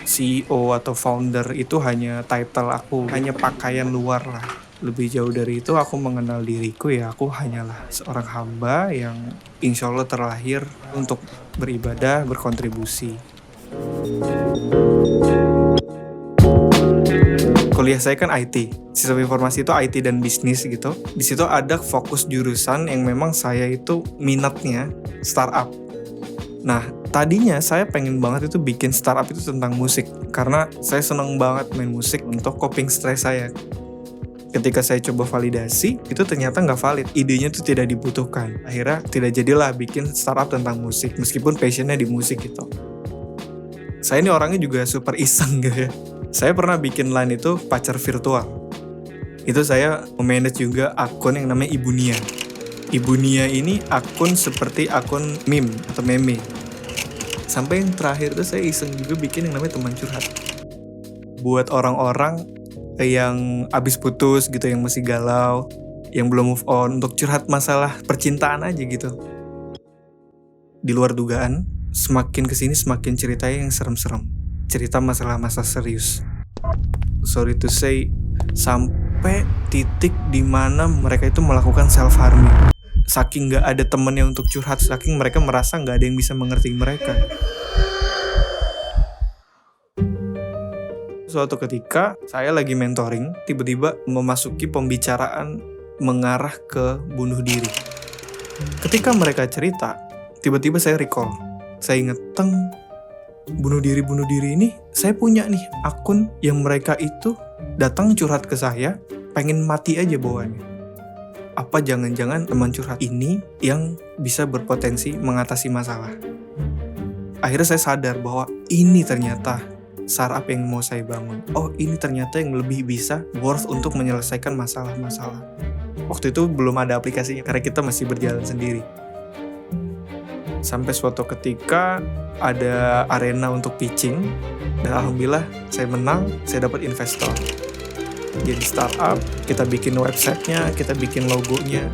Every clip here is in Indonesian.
CEO atau founder itu hanya title aku, hanya pakaian luar lah. Lebih jauh dari itu aku mengenal diriku, ya aku hanyalah seorang hamba yang insya Allah terlahir untuk beribadah, berkontribusi. Kuliah saya kan IT, sistem informasi itu IT dan bisnis gitu. Di situ ada fokus jurusan yang memang saya itu minatnya startup. Nah, tadinya saya pengen banget itu bikin startup itu tentang musik, karena saya seneng banget main musik untuk coping stres saya. Ketika saya coba validasi, itu ternyata nggak valid. Idenya itu tidak dibutuhkan. Akhirnya tidak jadilah bikin startup tentang musik, meskipun passionnya di musik gitu. Saya ini orangnya juga super iseng gitu ya. Saya pernah bikin line itu pacar virtual. Itu saya memanage juga akun yang namanya Ibu Nia. Ibu Nia ini akun seperti akun meme atau meme. Sampai yang terakhir itu saya iseng juga bikin yang namanya teman curhat. Buat orang-orang yang abis putus gitu, yang masih galau, yang belum move on, untuk curhat masalah percintaan aja gitu. Di luar dugaan, semakin kesini semakin ceritanya yang serem-serem. Cerita masalah-masalah serius. Sorry to say, sampai titik dimana mereka itu melakukan self-harming. Saking gak ada temennya untuk curhat, saking mereka merasa gak ada yang bisa mengerti mereka. Suatu ketika, saya lagi mentoring, tiba-tiba memasuki pembicaraan mengarah ke bunuh diri. Ketika mereka cerita, tiba-tiba saya recall. Saya inget, bunuh diri ini, saya punya nih akun yang mereka itu datang curhat ke saya, pengen mati aja bawaannya. Apa jangan-jangan teman curhat ini yang bisa berpotensi mengatasi masalah? Akhirnya saya sadar bahwa ini ternyata startup yang mau saya bangun. Oh, ini ternyata yang lebih bisa worth untuk menyelesaikan masalah-masalah. Waktu itu belum ada aplikasinya karena kita masih berjalan sendiri. Sampai suatu ketika ada arena untuk pitching, dan alhamdulillah saya menang, saya dapat investor. Jadi startup, kita bikin websitenya, kita bikin logonya.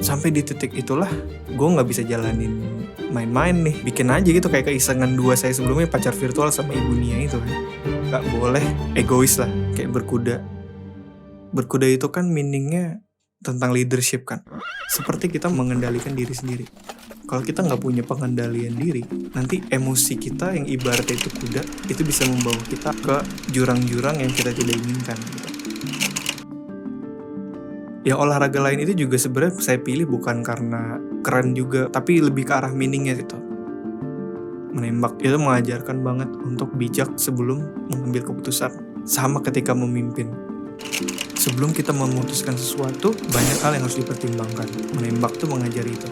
Sampai di titik itulah, gue gak bisa jalanin main-main nih. Bikin aja gitu kayak keisengan dua saya sebelumnya, pacar virtual sama Ibu Nia itu kan. Gak boleh egois lah, kayak berkuda. Berkuda itu kan meaningnya tentang leadership kan. Seperti kita mengendalikan diri sendiri. Kalau kita nggak punya pengendalian diri, nanti emosi kita yang ibaratnya itu kuda, itu bisa membawa kita ke jurang-jurang yang kita tidak inginkan gitu. Yang olahraga lain itu juga sebenarnya saya pilih bukan karena keren juga, tapi lebih ke arah meaningnya gitu. Menembak itu mengajarkan banget untuk bijak sebelum mengambil keputusan. Sama ketika memimpin. Sebelum kita memutuskan sesuatu, banyak hal yang harus dipertimbangkan. Menembak tuh mengajari itu.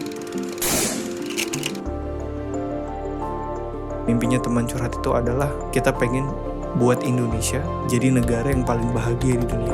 Mimpinya teman curhat itu adalah kita pengen buat Indonesia jadi negara yang paling bahagia di dunia.